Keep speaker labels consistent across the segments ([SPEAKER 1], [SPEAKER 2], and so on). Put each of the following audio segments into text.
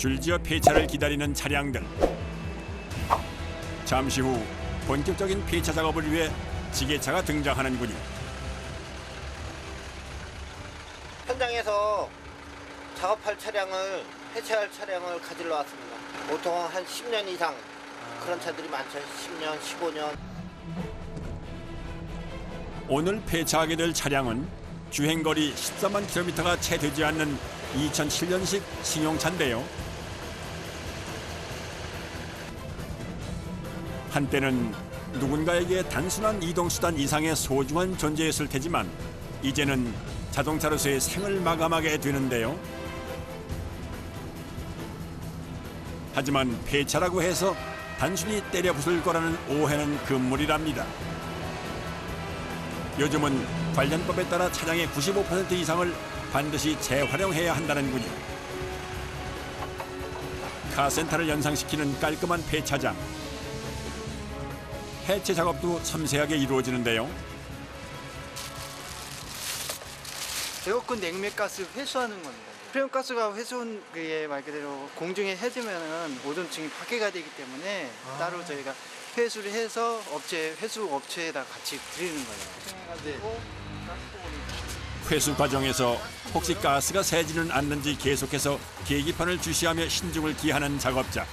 [SPEAKER 1] 줄지어 폐차를 기다리는 차량들. 잠시 후 본격적인 폐차 작업을 위해 지게차가 등장하는군요.
[SPEAKER 2] 현장에서 작업할 차량을 폐차할 차량을 가지러 왔습니다. 보통 한 10년 이상 그런 차들이 많죠. 10년, 15년.
[SPEAKER 1] 오늘 폐차하게 될 차량은 주행거리 14만 킬로미터가 채 되지 않는 2007년식 승용차인데요. 한때는 누군가에게 단순한 이동수단 이상의 소중한 존재였을 테지만 이제는 자동차로서의 생을 마감하게 되는데요. 하지만 폐차라고 해서 단순히 때려 부술 거라는 오해는 금물이랍니다. 요즘은 관련법에 따라 차량의 95% 이상을 반드시 재활용해야 한다는군요. 카센터를 연상시키는 깔끔한 폐차장. 해체 작업도 섬세하게 이루어지는데요.
[SPEAKER 3] 에어컨 냉매가스 회수하는 겁니다. 프레온가스가 회수한 게 말 그대로 공중에 해지면은 오존층이 파괴가 되기 때문에 따로 저희가 회수를 해서 회수 업체에다 같이 드리는 거예요.
[SPEAKER 1] 회수 과정에서 혹시 가스가 새지는 않는지 계속해서 계기판을 주시하며 신중을 기하는 작업자.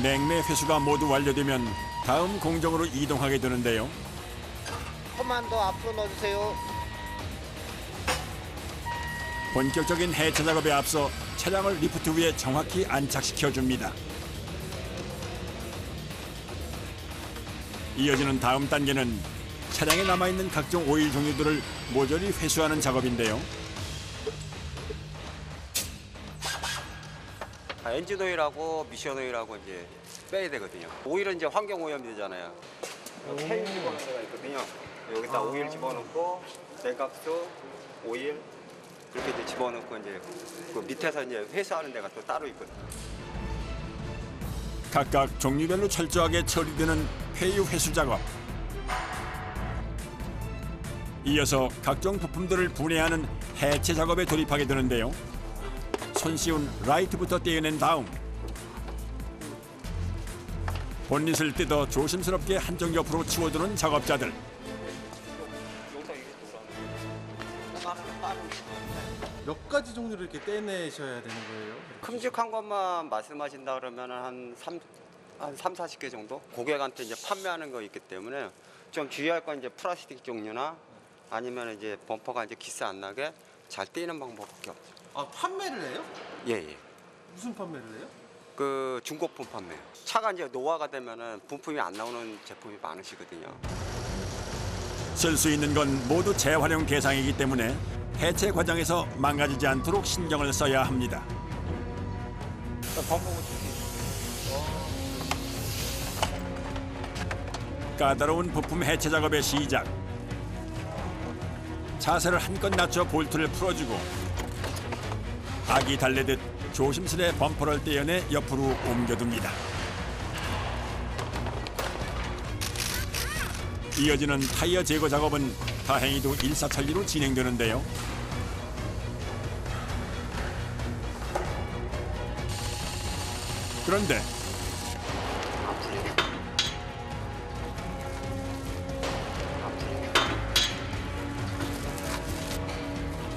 [SPEAKER 1] 냉매 회수가 모두 완료되면 다음 공정으로 이동하게 되는데요.
[SPEAKER 2] 컵만 더 앞으로 넣어주세요.
[SPEAKER 1] 본격적인 해체 작업에 앞서 차량을 리프트 위에 정확히 안착시켜줍니다. 이어지는 다음 단계는 차량에 남아있는 각종 오일 종류들을 모조리 회수하는 작업인데요.
[SPEAKER 4] 엔진 오일하고 미션 오일하고 이제 빼야 되거든요. 오일은 이제 환경 오염이 되잖아요. 여기 케일 집어넣는 데가 있거든요. 여기다 오일 집어넣고 냉각수, 오일 이렇게 이제 집어넣고 이제 그 밑에서 이제 회수하는 데가 또 따로 있거든요.
[SPEAKER 1] 각각 종류별로 철저하게 처리되는 폐유 회수 작업. 이어서 각종 부품들을 분해하는 해체 작업에 돌입하게 되는데요. 손쉬운 라이트부터 떼어낸 다음 본닛을 뜯어 조심스럽게 한쪽 옆으로 치워두는 작업자들.
[SPEAKER 5] 몇 가지 종류를 이렇게 떼내셔야 되는 거예요?
[SPEAKER 4] 큼직한 것만 말씀하신다 그러면 한 40개 정도? 고객한테 이제 판매하는 거 있기 때문에 좀 주의할 건 이제 플라스틱 종류나 아니면 이제 범퍼가 이제 기스 안 나게 잘 떼는 방법밖에 없죠.
[SPEAKER 5] 아, 판매를 해요?
[SPEAKER 4] 예.
[SPEAKER 5] 무슨 판매를 해요?
[SPEAKER 4] 그 중고품 판매. 차가 이제 노화가 되면은 부품이 안 나오는 제품이 많으시거든요.
[SPEAKER 1] 쓸 수 있는 건 모두 재활용 대상이기 때문에 해체 과정에서 망가지지 않도록 신경을 써야 합니다. 까다로운 부품 해체 작업의 시작. 자세를 한껏 낮춰 볼트를 풀어주고 아기 달래듯 조심스레 범퍼를 떼어내 옆으로 옮겨둡니다. 이어지는 타이어 제거 작업은 다행히도 일사천리로 진행되는데요. 그런데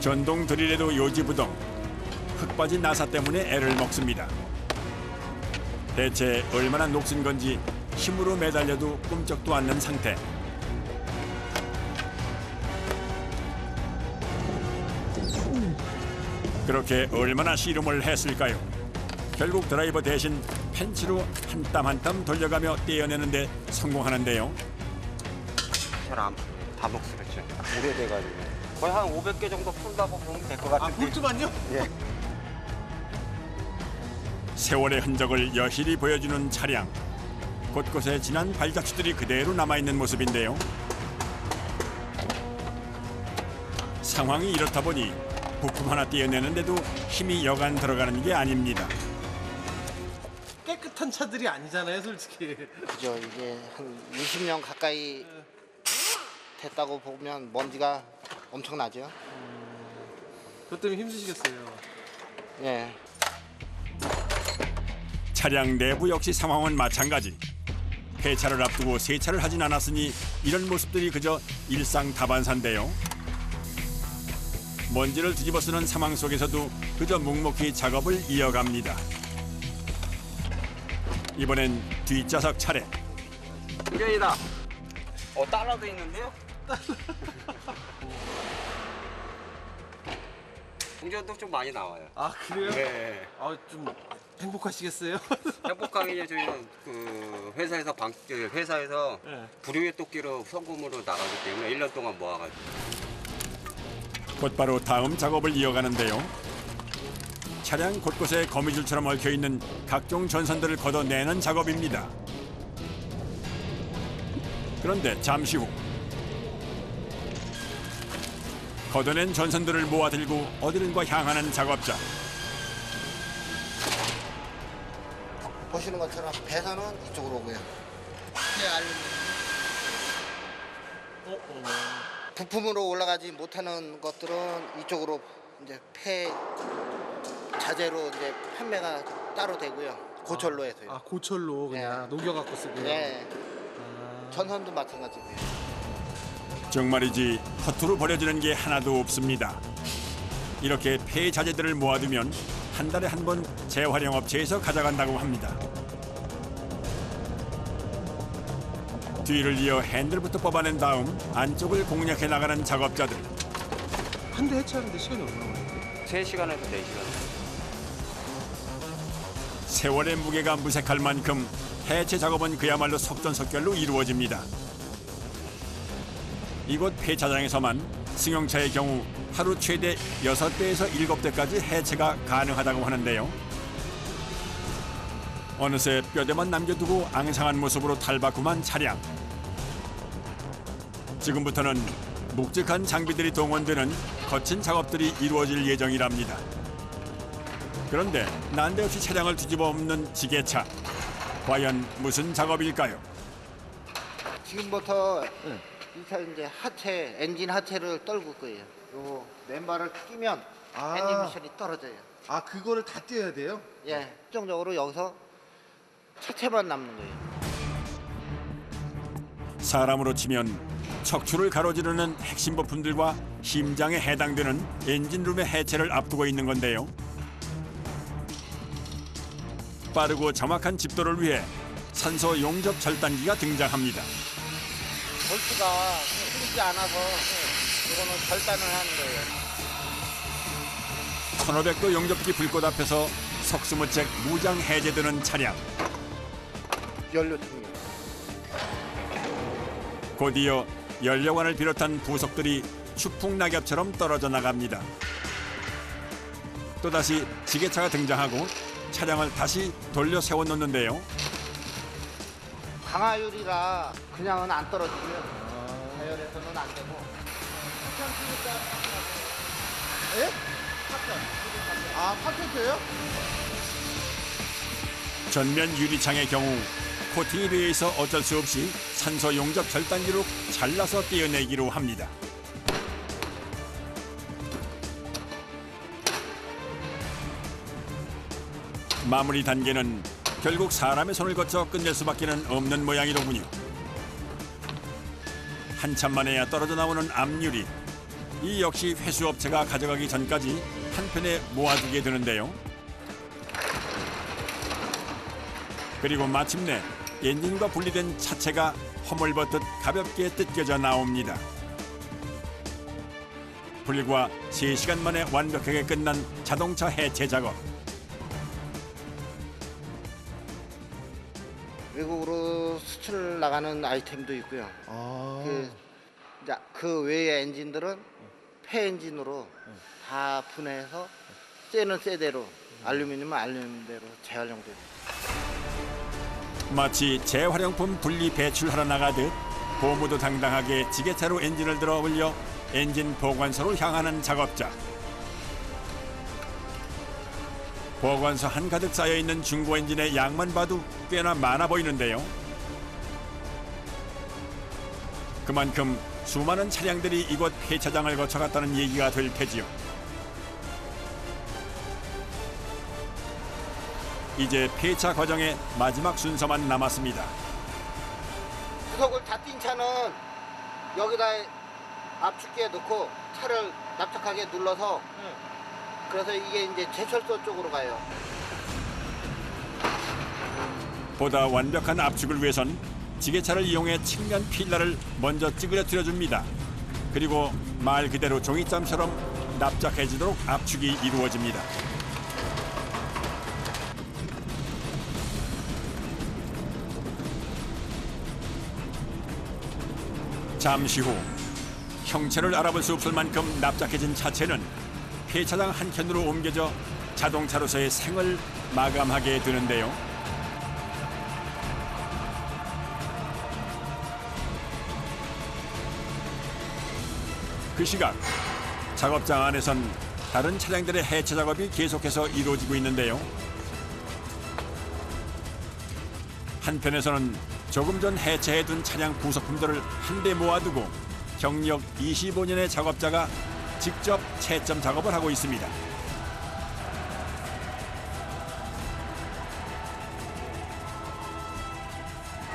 [SPEAKER 1] 전동 드릴에도 요지부동, 흙 빠진 나사 때문에 애를 먹습니다. 대체 얼마나 녹슨 건지 힘으로 매달려도 꼼짝도 않는 상태. 그렇게 얼마나 씨름을 했을까요? 결국 드라이버 대신 펜치로 한 땀 한 땀 돌려가며 떼어내는데 성공하는데요.
[SPEAKER 4] 잘 다 먹쓰랬죠. 오래돼가지고 거의 한 500개 정도 풀다고 보면 될 것
[SPEAKER 5] 아,
[SPEAKER 4] 같은데.
[SPEAKER 5] 볼트만요?
[SPEAKER 4] 예.
[SPEAKER 1] 세월의 흔적을 여실히 보여주는 차량. 곳곳에 진한 발자취들이 그대로 남아있는 모습인데요. 상황이 이렇다 보니 부품 하나 떼어내는데도 힘이 여간 들어가는 게 아닙니다.
[SPEAKER 5] 깨끗한 차들이 아니잖아요, 솔직히.
[SPEAKER 2] 그죠. 이게 한 20년 가까이 됐다고 보면 먼지가 엄청나죠.
[SPEAKER 5] 그것 때문에 힘드시겠어요.
[SPEAKER 2] 예.
[SPEAKER 1] 차량 내부 역시 상황은 마찬가지. 폐차를 앞두고 세차를 하진 않았으니 이런 모습들이 그저 일상 다반사인데요. 먼지를 뒤집어 쓰는 상황 속에서도 그저 묵묵히 작업을 이어갑니다. 이번엔 뒷좌석 차례.
[SPEAKER 4] 운전이다. 달러도 있는데요? 운전도 좀 많이 나와요.
[SPEAKER 5] 아 그래요?
[SPEAKER 4] 네.
[SPEAKER 5] 좀 행복하시겠어요?
[SPEAKER 4] 행복하게 저희는 그 회사에서
[SPEAKER 5] 네.
[SPEAKER 4] 불우의 토끼로 성금으로 나가기 때문에 1년 동안 모아가지고.
[SPEAKER 1] 곧바로 다음 작업을 이어가는데요. 차량 곳곳에 거미줄처럼 얽혀있는 각종 전선들을 걷어내는 작업입니다. 그런데 잠시 후 걷어낸 전선들을 모아 들고 어디론가 향하는 작업자.
[SPEAKER 2] 보시는 것처럼 배선은 이쪽으로 오고요. 네, 알루미늄. 부품으로 올라가지 못하는 것들은 이쪽으로 이제 폐 자재로 이제 판매가 따로 되고요. 고철로 해서요.
[SPEAKER 5] 아 고철로 그냥
[SPEAKER 2] 네.
[SPEAKER 5] 녹여갖고 쓰고요.
[SPEAKER 2] 네. 전선도 마찬가지고요.
[SPEAKER 1] 정말이지 허투루 버려지는 게 하나도 없습니다. 이렇게 폐 자재들을 모아두면 한 달에 한 번 재활용 업체에서 가져간다고 합니다. 뒤를 이어 핸들부터 뽑아낸 다음 안쪽을 공략해 나가는 작업자들.
[SPEAKER 5] 한 대 해체하는데 시간이 얼마나 걸려요?
[SPEAKER 4] 3시간에서 4시간.
[SPEAKER 1] 세월의 무게가 무색할 만큼 해체 작업은 그야말로 속전속결로 이루어집니다. 이곳 폐차장에서만 승용차의 경우 하루 최대 6대에서 7대까지 해체가 가능하다고 하는데요. 어느새 뼈대만 남겨두고 앙상한 모습으로 탈바꿈한 차량. 지금부터는 묵직한 장비들이 동원되는 거친 작업들이 이루어질 예정이랍니다. 그런데 난데없이 차량을 뒤집어 엎는 지게차. 과연 무슨 작업일까요?
[SPEAKER 2] 지금부터 이 차 이제 하체, 엔진 하체를 떨굴 거예요. 요 맨발을 끼면
[SPEAKER 5] 아.
[SPEAKER 2] 엔진 미션이 떨어져요.
[SPEAKER 5] 아 그거를 다 띄어야 돼요?
[SPEAKER 2] 예, 최종적으로 여기서 차체만 남는 거예요.
[SPEAKER 1] 사람으로 치면 척추를 가로지르는 핵심 부품들과 심장에 해당되는 엔진룸의 해체를 앞두고 있는 건데요. 빠르고 정확한 집도를 위해 산소 용접 절단기가 등장합니다.
[SPEAKER 2] 볼트가 흐르지 않아서 이거는 절단을 하는 거예요.
[SPEAKER 1] 1500도 용접기 불꽃 앞에서 속수무책 무장 해제되는 차량.
[SPEAKER 2] 연료통이요.
[SPEAKER 1] 곧이어 연료관을 비롯한 부속들이 추풍 낙엽처럼 떨어져 나갑니다. 또다시 지게차가 등장하고 차량을 다시 돌려 세워 놓는데요.
[SPEAKER 2] 강화율이라 그냥은 안 떨어지고요. 자연에서는 안 되고.
[SPEAKER 5] 예? 아 파텐트예요?
[SPEAKER 1] 전면 유리창의 경우 코팅이 되어 있어 어쩔 수 없이 산소 용접 절단기로 잘라서 떼어내기로 합니다. 마무리 단계는 결국 사람의 손을 거쳐 끝낼 수밖에는 없는 모양이로군요. 한참 만에야 떨어져 나오는 압유리. 이 역시 회수업체가 가져가기 전까지 한편에 모아두게 되는데요. 그리고 마침내 엔진과 분리된 차체가 허물벗듯 가볍게 뜯겨져 나옵니다. 불과 3시간 만에 완벽하게 끝난 자동차 해체 작업.
[SPEAKER 2] 외국으로 수출 나가는 아이템도 있고요.
[SPEAKER 5] 아.
[SPEAKER 2] 그 외의 엔진들은 폐 엔진으로 다 분해해서 쇠는 쇠대로, 알루미늄은 알루미늄대로 재활용돼요.
[SPEAKER 1] 마치 재활용품 분리 배출하러 나가듯 고무도 당당하게 지게차로 엔진을 들어 올려 엔진 보관소로 향하는 작업자. 보관소 한가득 쌓여있는 중고 엔진의 양만 봐도 꽤나 많아 보이는데요. 그만큼 수많은 차량들이 이곳 폐차장을 거쳐갔다는 얘기가 될 테지요. 이제 폐차 과정의 마지막 순서만 남았습니다.
[SPEAKER 2] 구석을 다 뛴 차는 여기다 압축기에 넣고 차를 납작하게 눌러서 그래서 이게 이제 제철소 쪽으로 가요.
[SPEAKER 1] 보다 완벽한 압축을 위해선 지게차를 이용해 측면 필라를 먼저 찌그러뜨려 줍니다. 그리고 말 그대로 종이장처럼 납작해지도록 압축이 이루어집니다. 잠시 후 형체를 알아볼 수 없을 만큼 납작해진 차체는 폐차장 한켠으로 옮겨져 자동차로서의 생을 마감하게 되는데요. 그 시각 작업장 안에선 다른 차량들의 해체 작업이 계속해서 이루어지고 있는데요. 한편에서는 조금 전 해체해둔 차량 부속품들을 한데 모아두고 경력 25년의 작업자가 직접 채점 작업을 하고 있습니다.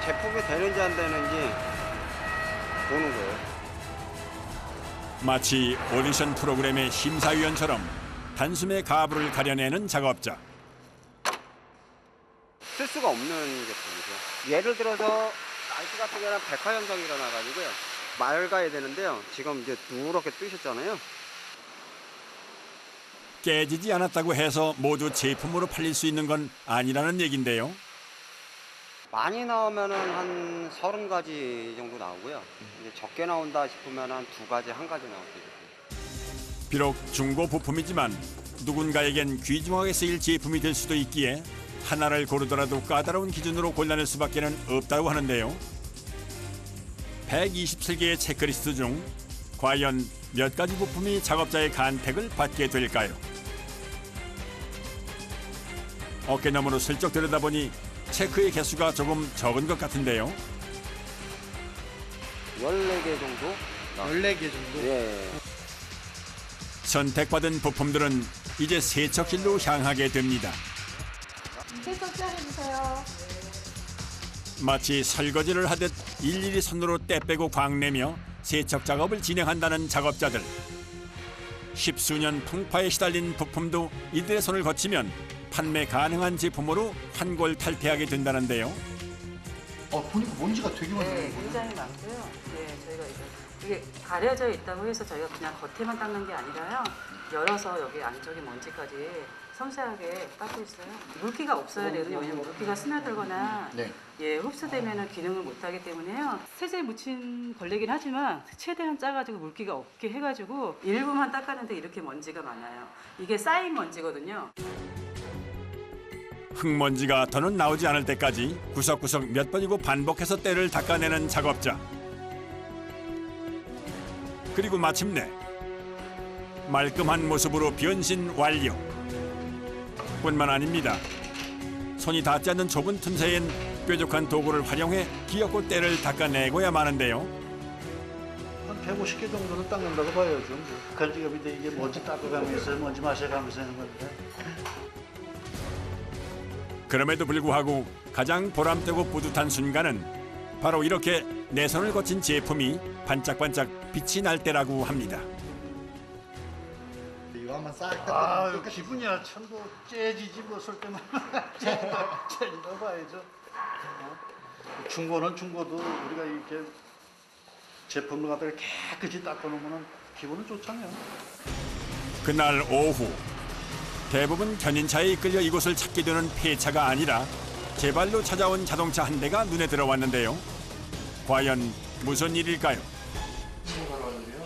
[SPEAKER 4] 제품이 되는지 안 되는지 보는 거예요.
[SPEAKER 1] 마치 오디션 프로그램의 심사위원처럼 단숨에 가부를 가려내는 작업자.
[SPEAKER 4] 쓸 수가 없는 제품이죠. 예를 들어서 날씨 같은 경우는 백화 현상이 일어나가지고요. 맑아야 되는데요. 지금 이제 누렇게 뜨셨잖아요.
[SPEAKER 1] 깨지지 않았다고 해서 모두 제품으로 팔릴 수 있는 건 아니라는 얘긴데요.
[SPEAKER 4] 많이 나오면은 한 30가지 정도 나오고요. 이제 적게 나온다 싶으면 한 2가지, 1가지 나올 때 있어요.
[SPEAKER 1] 비록 중고 부품이지만 누군가에겐 귀중하게 쓰일 제품이 될 수도 있기에 하나를 고르더라도 까다로운 기준으로 골라낼 수밖에는 없다고 하는데요. 127개의 체크리스트 중 과연 몇 가지 부품이 작업자의 간택을 받게 될까요? 어깨너머로 슬쩍 들여다보니 체크의 개수가 조금 적은 것 같은데요.
[SPEAKER 4] 14개 정도?
[SPEAKER 3] 14개 정도?
[SPEAKER 4] 예.
[SPEAKER 1] 선택받은 부품들은 이제 세척실로 향하게 됩니다.
[SPEAKER 6] 세척 해주세요.
[SPEAKER 1] 마치 설거지를 하듯 일일이 손으로 때 빼고 광내며 세척 작업을 진행한다는 작업자들. 십수년 풍파에 시달린 부품도 이들의 손을 거치면 판매 가능한 제품으로 환골탈태하게 된다는데요.
[SPEAKER 5] 보니까 먼지가 되게 많네요.
[SPEAKER 6] 네, 굉장히 많고요. 네, 저희가 이게 가려져 있다고 해서 저희가 그냥 겉에만 닦는 게 아니라요. 열어서 여기 안쪽에 먼지까지 섬세하게 닦고 있어요. 물기가 없어야 되거든요. 왜냐면 물기가 스며들거나 흡수되면 기능을 못하기 때문에요. 세제에 묻힌 걸레긴 하지만 최대한 짜가지고 물기가 없게 해가지고 일부만 닦았는데 이렇게 먼지가 많아요. 이게 쌓인 먼지거든요.
[SPEAKER 1] 흙먼지가 더는 나오지 않을 때까지 구석구석 몇 번이고 반복해서 때를 닦아내는 작업자. 그리고 마침내 말끔한 모습으로 변신 완료. 뿐만 아닙니다. 손이 닿지 않는 좁은 틈새엔 뾰족한 도구를 활용해 기어코 때를 닦아내고야 마는데요.
[SPEAKER 7] 한 150개 정도는 닦는다고 봐야죠. 북한 직업인데 이게 먼지 닦아가면서 먼지 마셔가면서 하는 건데.
[SPEAKER 1] 그럼에도 불구하고 가장 보람되고 뿌듯한 순간은 바로 이렇게 내 손을 거친 제품이 반짝반짝 빛이 날 때라고 합니다.
[SPEAKER 7] 이거 한번 싹 닦아. 기분이야 참도 째지지 뭐 쓸 때만 째지다 봐야죠. 중고는 중고도 우리가 이렇게 제품을 갖다가 깨끗이 닦아놓으면 기분은 좋잖아요.
[SPEAKER 1] 그날 오후 대부분 견인차에 이끌려 이곳을 찾게 되는 폐차가 아니라 제발로 찾아온 자동차 한 대가 눈에 들어왔는데요. 과연 무슨 일일까요?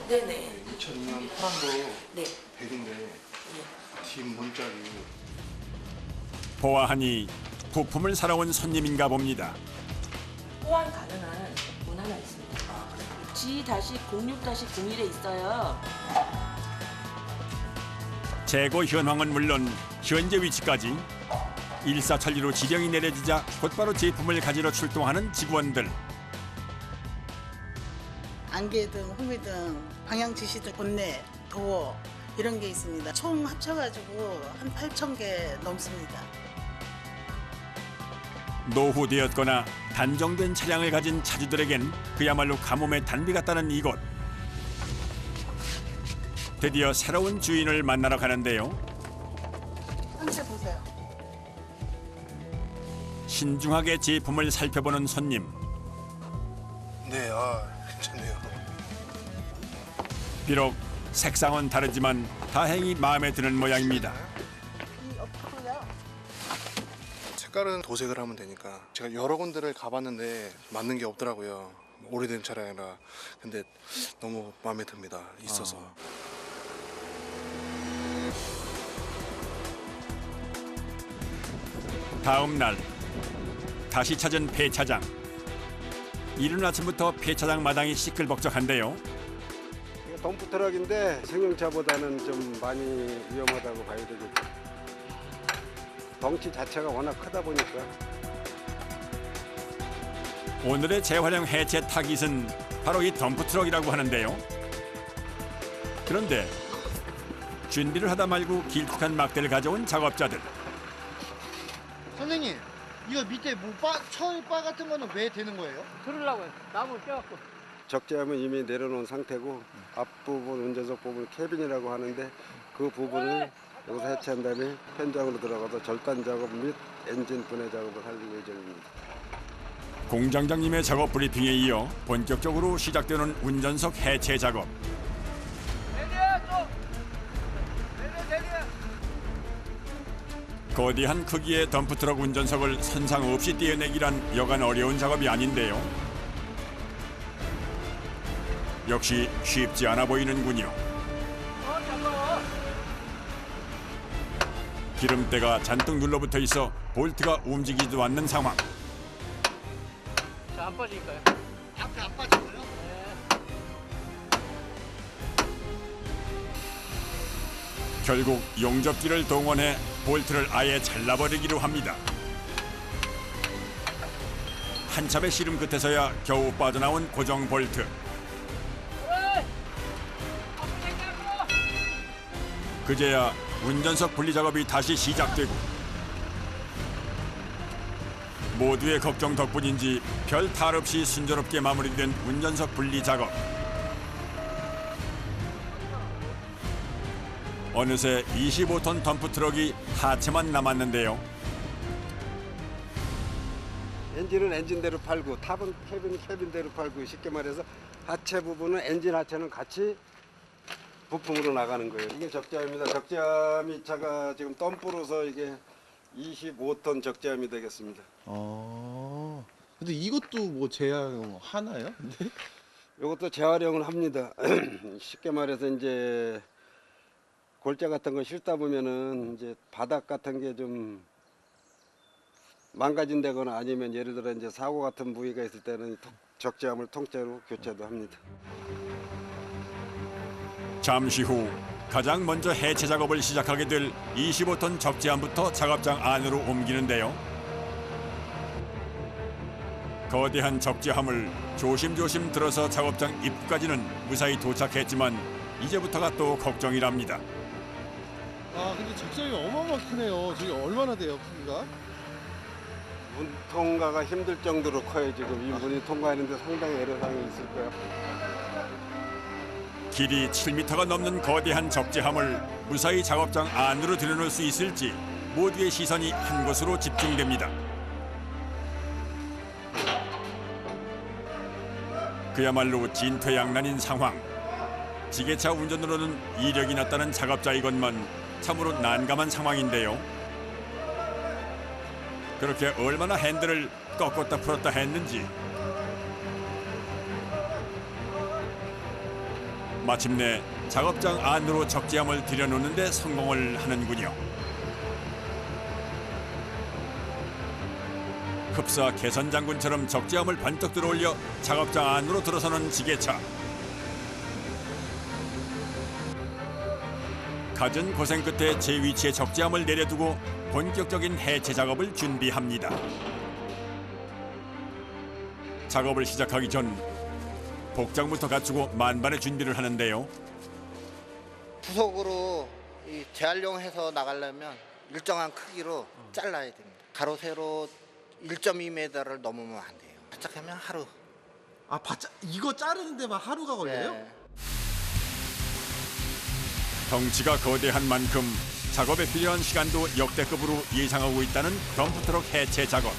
[SPEAKER 8] 네네.
[SPEAKER 5] 2002년 파란도
[SPEAKER 8] 네.
[SPEAKER 5] 배인데 뒷 문짝이
[SPEAKER 1] 보아하니 부품을 사러 온 손님인가 봅니다.
[SPEAKER 8] 호환 가능한 문 하나 있습니다. G-06-01에 있어요.
[SPEAKER 1] 재고 현황은 물론 현재 위치까지 일사천리로 지령이 내려지자 곧바로 제품을 가지러 출동하는 직원들.
[SPEAKER 9] 안개등, 후미등, 방향 지시등, 본네, 도어 이런 게 있습니다. 총 합쳐가지고 한 8,000개 넘습니다.
[SPEAKER 1] 노후되었거나 단종된 차량을 가진 차주들에겐 그야말로 가뭄의 단비 같다는 이곳. 드디어 새로운 주인을 만나러 가는데요.
[SPEAKER 9] 상태 보세요.
[SPEAKER 1] 신중하게 제품을 살펴보는 손님.
[SPEAKER 10] 네, 괜찮네요.
[SPEAKER 1] 비록 색상은 다르지만 다행히 마음에 드는 모양입니다.
[SPEAKER 9] 이 없고요.
[SPEAKER 10] 색깔은 도색을 하면 되니까. 제가 여러 군데를 가봤는데 맞는 게 없더라고요. 오래된 차량이라. 근데 너무 마음에 듭니다. 있어서.
[SPEAKER 1] 다음 날 다시 찾은 폐차장. 이른 아침부터 폐차장 마당이 시끌벅적한데요.
[SPEAKER 11] 덤프트럭인데 승용차보다는 좀 많이 위험하다고 봐야 되겠죠. 덩치 자체가 워낙 크다 보니까.
[SPEAKER 1] 오늘의 재활용 해체 타깃은 바로 이 덤프트럭이라고 하는데요. 그런데 준비를 하다 말고 길쭉한 막대를 가져온 작업자들.
[SPEAKER 12] 선생님, 이거 밑에 철바 같은 거는 왜 되는 거예요?
[SPEAKER 3] 들으려고요. 나무 껴갖고.
[SPEAKER 11] 적재함은 이미 내려놓은 상태고 앞부분 운전석 부분 캐빈이라고 하는데 그 부분을 여기서 해체한 다음에 현장으로 들어가서 절단 작업 및 엔진 분해 작업을 할 예정입니다.
[SPEAKER 1] 공장장님의 작업 브리핑에 이어 본격적으로 시작되는 운전석 해체 작업. 거대한 크기의 덤프트럭 운전석을 선상 없이 떼어내기란 여간 어려운 작업이 아닌데요. 역시 쉽지 않아 보이는군요. 기름때가 잔뜩 눌러붙어 있어 볼트가 움직이지도 않는 상황.
[SPEAKER 3] 자, 안 빠질까요?
[SPEAKER 12] 앞에 안 빠져요?
[SPEAKER 1] 결국 용접기를 동원해 볼트를 아예 잘라버리기로 합니다. 한참의 씨름 끝에서야 겨우 빠져나온 고정 볼트. 그제야 운전석 분리 작업이 다시 시작되고 모두의 걱정 덕분인지 별 탈 없이 순조롭게 마무리된 운전석 분리 작업. 어느새 25톤 덤프트럭이 하체만 남았는데요.
[SPEAKER 11] 엔진은 엔진대로 팔고 탑은 캐빈대로 팔고 쉽게 말해서 하체 부분은 엔진 하체는 같이 부품으로 나가는 거예요. 이게 적재함입니다. 적재함이 차가 지금 덤프로서 이게 25톤 적재함이 되겠습니다.
[SPEAKER 5] 근데 이것도 뭐 제한하나요? 근데?
[SPEAKER 11] 이것도 재활용을 합니다. 쉽게 말해서 이제 골재 같은 거 싣다 보면은 이제 바닥 같은 게 좀 망가진다거나 아니면 예를 들어 이제 사고 같은 부위가 있을 때는 적재함을 통째로 교체도 합니다.
[SPEAKER 1] 잠시 후 가장 먼저 해체 작업을 시작하게 될 25톤 적재함부터 작업장 안으로 옮기는데요. 거대한 적재함을 조심조심 들어서 작업장 입구까지는 무사히 도착했지만 이제부터가 또 걱정이랍니다.
[SPEAKER 5] 근데 적재함이 어마어마하게 크네요. 저게 얼마나 돼요, 크기가?
[SPEAKER 11] 문 통과가 힘들 정도로 커요. 지금 이 문이 통과하는데 상당히 애로사항이 있을 거예요.
[SPEAKER 1] 길이 7m가 넘는 거대한 적재함을 무사히 작업장 안으로 들여놓을 수 있을지 모두의 시선이 한 곳으로 집중됩니다. 그야말로 진퇴양난인 상황. 지게차 운전으로는 이력이 났다는 작업자이건만 참으로 난감한 상황인데요. 그렇게 얼마나 핸들을 꺾었다 풀었다 했는지 마침내 작업장 안으로 적재함을 들여놓는 데 성공을 하는군요. 흡사 개선장군처럼 적재함을 번쩍 들어올려 작업장 안으로 들어서는 지게차. 갖은 고생 끝에 제 위치에 적재함을 내려두고 본격적인 해체 작업을 준비합니다. 작업을 시작하기 전 복장부터 갖추고 만반의 준비를 하는데요.
[SPEAKER 2] 부속으로 이 재활용해서 나가려면 일정한 크기로 잘라야 됩니다. 가로 세로 1.2m를 넘으면 안 돼요. 바짝 하면 하루.
[SPEAKER 5] 아, 바짝 이거 자르는데 막 하루가 걸려요?
[SPEAKER 2] 네.
[SPEAKER 1] 덩치가 거대한 만큼 작업에 필요한 시간도 역대급으로 예상하고 있다는 덤프트럭 해체 작업.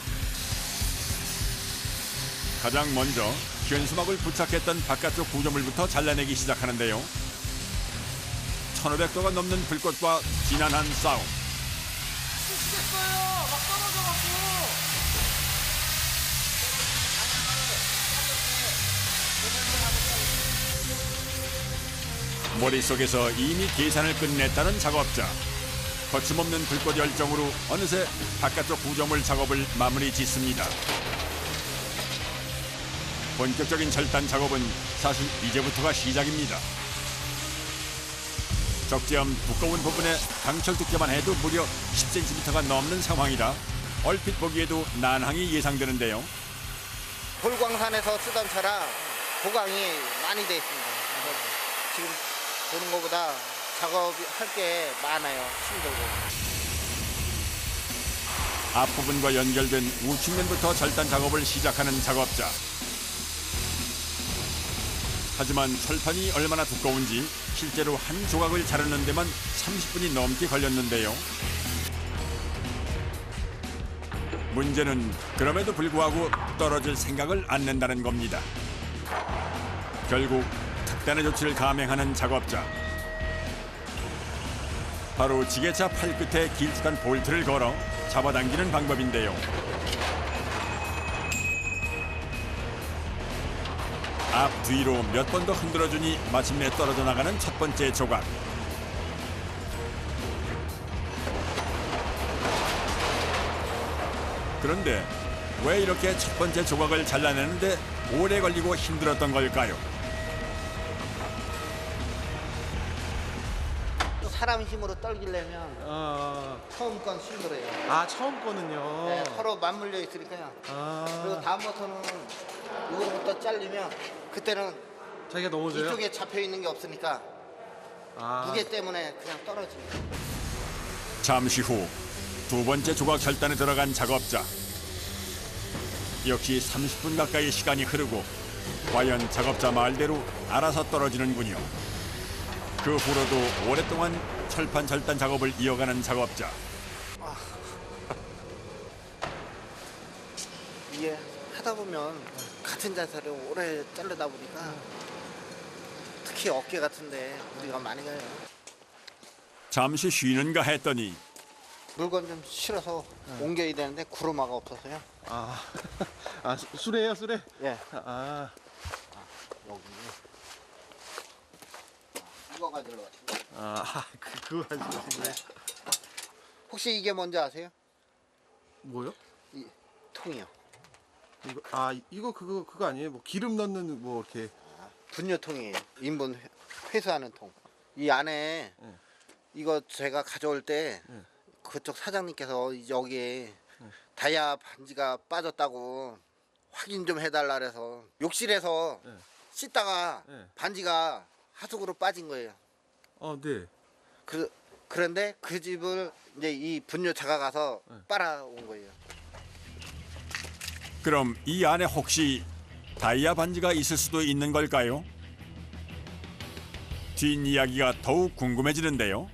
[SPEAKER 1] 가장 먼저 현수막을 부착했던 바깥쪽 구조물부터 잘라내기 시작하는데요. 1500도가 넘는 불꽃과 지난한 싸움. 머릿속에서 이미 계산을 끝냈다는 작업자. 거침없는 불꽃 열정으로 어느새 바깥쪽 구조물 작업을 마무리 짓습니다. 본격적인 절단 작업은 사실 이제부터가 시작입니다. 적재함 두꺼운 부분에 강철 두께만 해도 무려 10cm가 넘는 상황이라 얼핏 보기에도 난항이 예상되는데요.
[SPEAKER 2] 돌광산에서 쓰던 차라 보강이 많이 돼 있습니다. 지금 보는 것보다 작업할 게 많아요. 힘들고.
[SPEAKER 1] 앞부분과 연결된 우측면부터 절단 작업을 시작하는 작업자. 하지만 철판이 얼마나 두꺼운지 실제로 한 조각을 자르는 데만 30분이 넘게 걸렸는데요. 문제는 그럼에도 불구하고 떨어질 생각을 안 낸다는 겁니다. 결국 특단의 조치를 감행하는 작업자. 바로 지게차 팔끝에 길쭉한 볼트를 걸어 잡아당기는 방법인데요. 앞뒤로 몇 번 더 흔들어주니 마침내 떨어져 나가는 첫 번째 조각. 그런데 왜 이렇게 첫 번째 조각을 잘라내는데 오래 걸리고 힘들었던 걸까요?
[SPEAKER 2] 사람 힘으로 떨기려면 처음 건 힘들어요.
[SPEAKER 5] 아, 처음 거는요?
[SPEAKER 2] 네, 서로 맞물려 있으니까요. 그리고 다음부터는 이거부터 잘리면 그때는
[SPEAKER 5] 자기가 넘어져요?
[SPEAKER 2] 이쪽에 잡혀 있는 게 없으니까 무게 때문에 그냥 떨어집니다.
[SPEAKER 1] 잠시 후 두 번째 조각 절단에 들어간 작업자. 역시 30분 가까이 시간이 흐르고 과연 작업자 말대로 알아서 떨어지는군요. 그 후로도 오랫동안 철판 절단 작업을 이어가는 작업자.
[SPEAKER 2] 이게 하다 보면 같은 자세를 오래 자르다 보니까 특히 어깨 같은데 우리가 많이 가요.
[SPEAKER 1] 잠시 쉬는가 했더니
[SPEAKER 2] 물건 좀 실어서 옮겨야 되는데 구루마가 없어서요.
[SPEAKER 5] 수레예요, 수레?
[SPEAKER 2] 예.
[SPEAKER 5] 여기.
[SPEAKER 2] 이거 가지러 왔습니다.
[SPEAKER 5] 그거 가지고 오신
[SPEAKER 2] 혹시 이게 뭔지 아세요?
[SPEAKER 5] 뭐요?
[SPEAKER 2] 이 통이요.
[SPEAKER 5] 이거 그거 아니에요? 뭐 기름 넣는 뭐 이렇게
[SPEAKER 2] 분유통이에요. 인분 회수하는 통. 이 안에 이거 제가 가져올 때 그쪽 사장님께서 여기에 다이아 반지가 빠졌다고 확인 좀 해달라 그래서 욕실에서 씻다가 반지가 하수구로 빠진 거예요.
[SPEAKER 5] 네.
[SPEAKER 2] 그런데 그 집을 이제 이 분유차가 가서 빨아온 거예요.
[SPEAKER 1] 그럼 이 안에 혹시 다이아 반지가 있을 수도 있는 걸까요? 뒷이야기가 더욱 궁금해지는데요.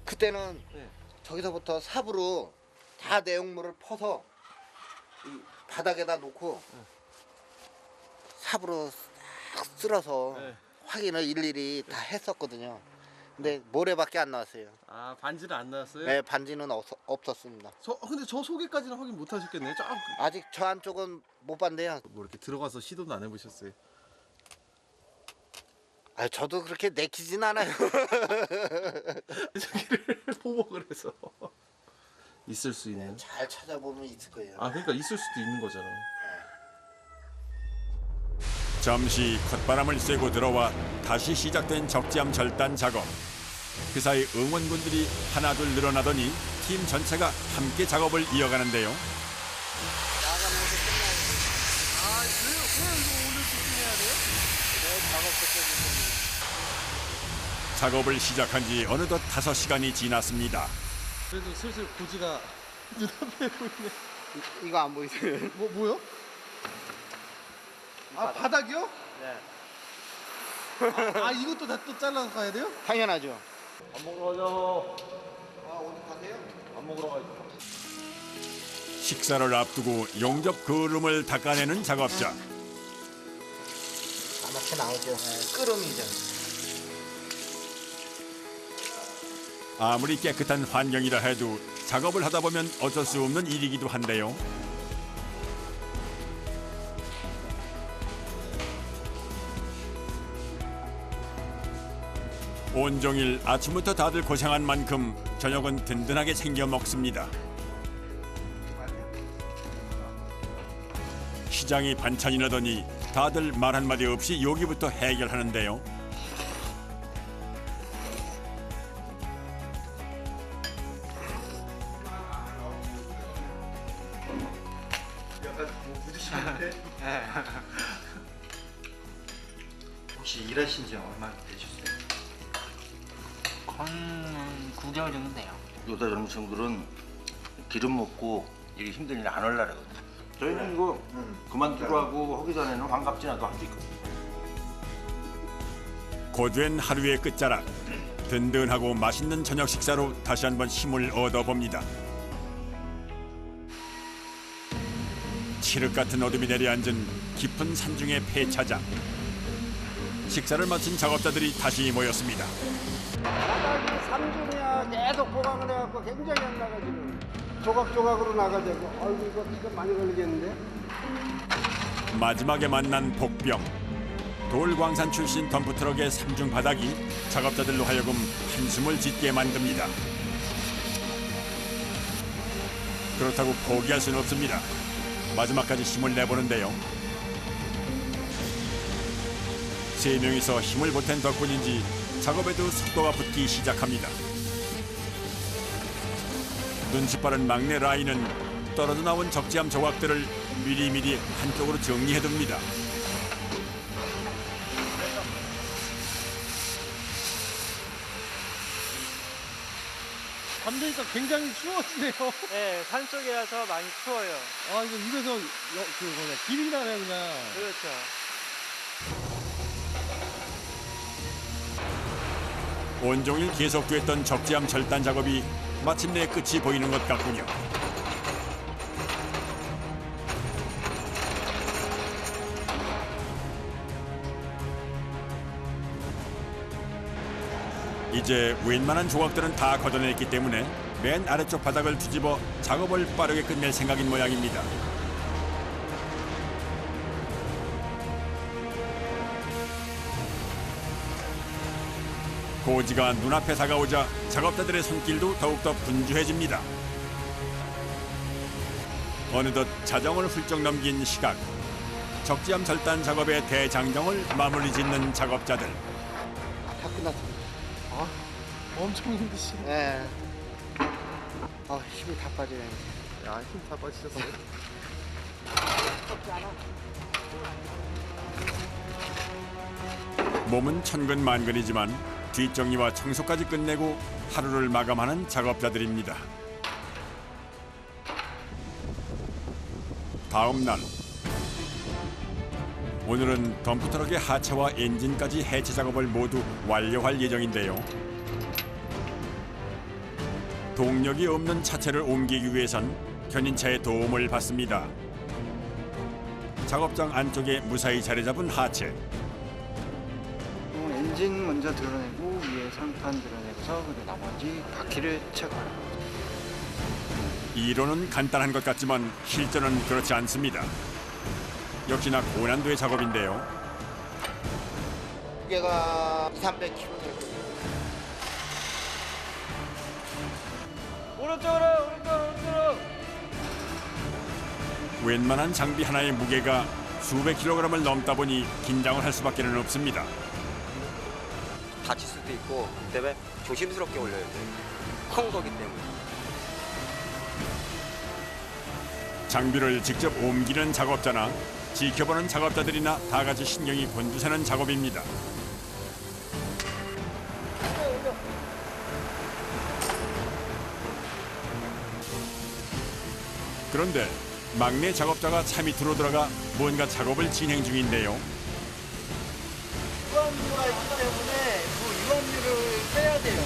[SPEAKER 2] 그때는 저기서부터 삽으로 다 내용물을 퍼서 이 바닥에다 놓고 삽으로 싹 쓸어서 확인을 일일이 다 했었거든요. 근데 모래밖에 안 나왔어요.
[SPEAKER 5] 반지는 안 나왔어요?
[SPEAKER 2] 네, 반지는 없었습니다.
[SPEAKER 5] 근데 저 속에까지는 확인 못 하셨겠네요?
[SPEAKER 2] 아직 저 안쪽은 못 봤는데요.
[SPEAKER 5] 뭐 이렇게 들어가서 시도는 안 해보셨어요?
[SPEAKER 2] 저도 그렇게 내키진 않아요.
[SPEAKER 5] 저기를 보복을 해서 있을 수 있는.
[SPEAKER 2] 잘 찾아보면 있을 거예요.
[SPEAKER 5] 그러니까 있을 수도 있는 거잖아요.
[SPEAKER 1] 잠시 콧바람을 쐬고 들어와 다시 시작된 적재함 절단 작업. 그 사이 응원군들이 하나둘 늘어나더니 팀 전체가 함께 작업을 이어가는데요.
[SPEAKER 5] 왜 오늘 집중해야 돼요?
[SPEAKER 1] 작업을 시작한 지 어느덧 5시간이 지났습니다.
[SPEAKER 5] 그래도 슬슬 고지가 눈앞에 보이네.
[SPEAKER 2] 이거 안 보이세요?
[SPEAKER 5] 뭐요? 아 바닥이요?
[SPEAKER 2] 네.
[SPEAKER 5] 아 이것도 다 또 잘라서 가야 돼요?
[SPEAKER 2] 당연하죠.
[SPEAKER 5] 밥 먹으러 가죠.
[SPEAKER 2] 아 어디 가세요?
[SPEAKER 5] 밥 먹으러 가죠.
[SPEAKER 1] 식사를 앞두고 용접 거름을 닦아내는 작업자.
[SPEAKER 2] 까맣게 나오죠. 끄름이죠.
[SPEAKER 1] 아무리 깨끗한 환경이라 해도 작업을 하다 보면 어쩔 수 없는 일이기도 한데요. 온종일 아침부터 다들 고생한 만큼 저녁은 든든하게 챙겨 먹습니다. 시장이 반찬이 나더니 다들 말 한마디 없이 요기부터 해결하는데요.
[SPEAKER 13] 혹시 일하신 지 얼마나 되셨어요?
[SPEAKER 14] 한 9개월 정도 돼요.
[SPEAKER 13] 요새 젊은 친구들은 기름 먹고 일이 힘든 일 안 하려고 그러거든. 저희는 이거 그만두고 하고 하기 전에는 환갑지나도 할 수 있거든.
[SPEAKER 1] 고된 하루의 끝자락. 든든하고 맛있는 저녁 식사로 다시 한번 힘을 얻어봅니다. 칠흑 같은 어둠이 내려앉은 깊은 산중의 폐차장. 식사를 마친 작업자들이 다시 모였습니다.
[SPEAKER 11] 바닥이 3중이야 계속 보강을 해갖고 굉장히 안 나가 지금. 조각조각으로 나가자고. 아이고 이거 시간 많이 걸리겠는데?
[SPEAKER 1] 마지막에 만난 복병. 돌광산 출신 덤프트럭의 3중 바닥이 작업자들로 하여금 한숨을 짓게 만듭니다. 그렇다고 포기할 수는 없습니다. 마지막까지 힘을 내보는데요. 3명이서 힘을 보탠 덕분인지 작업에도 속도가 붙기 시작합니다. 눈치 빠른 막내 라인은 떨어져 나온 적재함 조각들을 미리미리 한쪽으로 정리해둡니다.
[SPEAKER 5] 밤 되니까 굉장히 추워지네요.
[SPEAKER 3] 네, 산 쪽이라서 많이 추워요.
[SPEAKER 5] 아 이거 입에서 기름이 나네요 그냥.
[SPEAKER 3] 그렇죠.
[SPEAKER 1] 온종일 계속됐던 적재함 절단 작업이 마침내 끝이 보이는 것 같군요. 이제 웬만한 조각들은 다 걷어냈기 때문에 맨 아래쪽 바닥을 뒤집어 작업을 빠르게 끝낼 생각인 모양입니다. 고지가 눈앞에 다가오자 작업자들의 손길도 더욱더 분주해집니다. 어느덧 자정을 훌쩍 넘긴 시각. 적재함 절단 작업의 대장정을 마무리 짓는 작업자들.
[SPEAKER 2] 다 끝났습니다.
[SPEAKER 5] 엄청 힘드시네.
[SPEAKER 2] 네. 힘이 다 빠지네.
[SPEAKER 5] 야, 힘 다 빠지셨어요?
[SPEAKER 1] 몸은 천근만근이지만 뒷정리와 청소까지 끝내고 하루를 마감하는 작업자들입니다. 다음 날. 오늘은 덤프트럭의 하체와 엔진까지 해체 작업을 모두 완료할 예정인데요. 동력이 없는 차체를 옮기기 위해선 견인차의 도움을 받습니다. 작업장 안쪽에 무사히 자리 잡은 하체.
[SPEAKER 3] 엔진 먼저 드러내고 위에 상판 드러내고서 그리고 나머지 바퀴를 체크하는 거죠.
[SPEAKER 1] 이론은 간단한 것 같지만 실전은 그렇지 않습니다. 역시나 고난도의 작업인데요.
[SPEAKER 2] 무게가 200~300kg 될 거예요.
[SPEAKER 3] 오른쪽으로.
[SPEAKER 1] 웬만한 장비 하나의 무게가 수백 킬로그램을 넘다 보니 긴장을 할 수밖에 없습니다.
[SPEAKER 4] 다칠 수도 있고 그때문에 조심스럽게 올려야 돼요. 큰 거기 때문에.
[SPEAKER 1] 장비를 직접 옮기는 작업자나 지켜보는 작업자들이나 다 같이 신경이 곤두서는 작업입니다. 그런데 막내 작업자가 차 밑으로 들어가 뭔가 작업을 진행 중인데요.
[SPEAKER 3] 유압류가 있기 때문에 그 유압류를 빼야 돼요.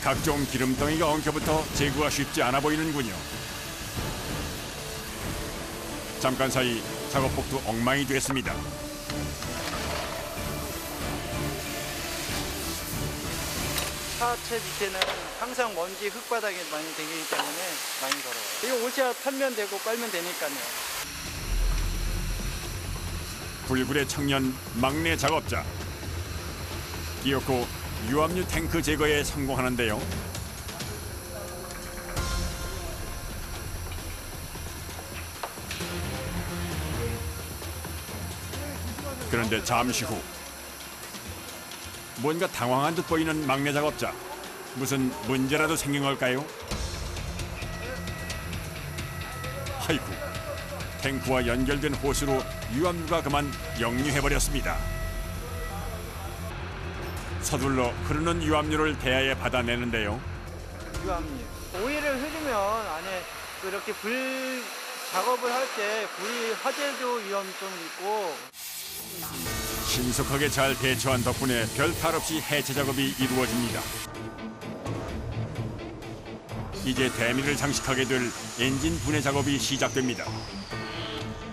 [SPEAKER 1] 각종 기름덩이가 엉켜붙어 제거가 쉽지 않아 보이는군요. 잠깐 사이 작업복도 엉망이 됐습니다.
[SPEAKER 3] 차체 밑에는 항상 먼지 흙바닥이 많이 되기 때문에 많이 더러워요. 이거 오셔야 털면 되고 빨면 되니까요.
[SPEAKER 1] 불굴의 청년 막내 작업자. 기어코 유압류 탱크 제거에 성공하는데요. 그런데 잠시 후 뭔가 당황한 듯 보이는 막내 작업자. 무슨 문제라도 생긴 걸까요? 아이고, 탱크와 연결된 호스로 유압류가 그만 역류해버렸습니다. 서둘러 흐르는 유압류를 대야에 받아내는데요.
[SPEAKER 3] 유압류. 오일을 흐르면 안에 이렇게 불 작업을 할 때 불 화재도 위험성이 있고.
[SPEAKER 1] 신속하게 잘 대처한 덕분에 별 탈 없이 해체 작업이 이루어집니다. 이제 대미를 장식하게 될 엔진 분해 작업이 시작됩니다.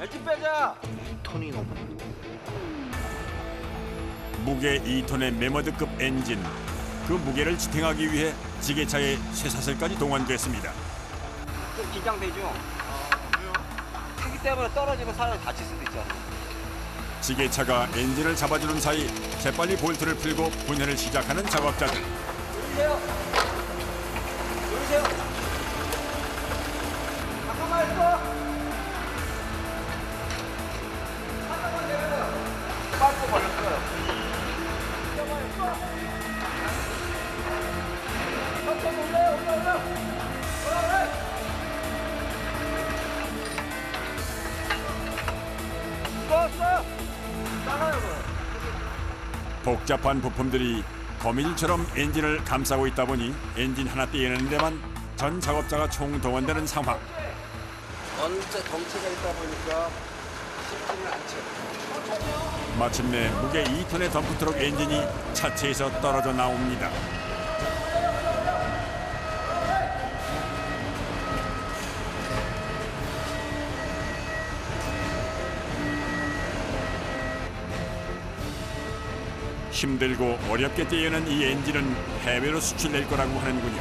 [SPEAKER 4] 엔진 빼자.
[SPEAKER 2] 톤이 너무.
[SPEAKER 1] 무게 2톤의 메머드급 엔진. 그 무게를 지탱하기 위해 지게차에 쇠사슬까지 동원됐습니다.
[SPEAKER 4] 좀 긴장되죠? 왜요? 크기 때문에 떨어지고 사람이 다칠 수도 있잖아.
[SPEAKER 1] 지게차가 엔진을 잡아주는 사이 재빨리 볼트를 풀고 분해를 시작하는 작업자들.
[SPEAKER 4] 누르세요. 누르세요. 잠깐만 있어. 잠깐만 내려요. 빠져 걸렸어요. 잠깐만 있어. 천천히 올려. 올라. 었어
[SPEAKER 1] 복잡한 부품들이 거미줄처럼 엔진을 감싸고 있다 보니 엔진 하나 떼는 데만 전 작업자가 총동원되는 상황.
[SPEAKER 11] 덩치가 있다 보니까 쉽지는 않죠.
[SPEAKER 1] 마침내 무게 2톤의 덤프트럭 엔진이 차체에서 떨어져 나옵니다. 힘들고 어렵게 떼어낸 이 엔진은 해외로 수출될 거라고 하는군요.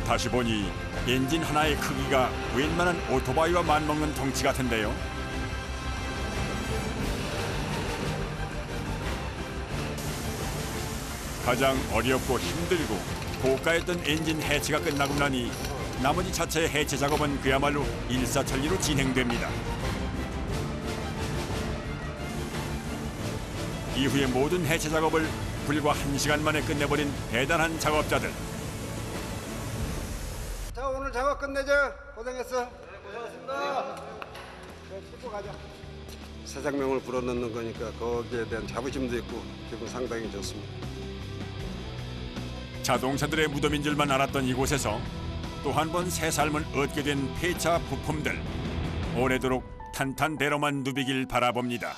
[SPEAKER 1] 다시 보니 엔진 하나의 크기가 웬만한 오토바이와 맞먹는 덩치 같은데요. 가장 어렵고 힘들고 고가했던 엔진 해체가 끝나고 나니 나머지 차체의 해체 작업은 그야말로 일사천리로 진행됩니다. 이후의 모든 해체 작업을 불과 1시간 만에 끝내버린 대단한 작업자들.
[SPEAKER 11] 자, 오늘 작업 끝내자. 고생했어. 네, 고생하셨습니다. 네, 씻고 가자. 새 생명을 불어넣는 거니까 거기에 대한 자부심도 있고 기분 상당히 좋습니다.
[SPEAKER 1] 자동차들의 무덤인 줄만 알았던 이곳에서 또 한 번 새 삶을 얻게 된 폐차 부품들. 오래도록 탄탄대로만 누비길 바라봅니다.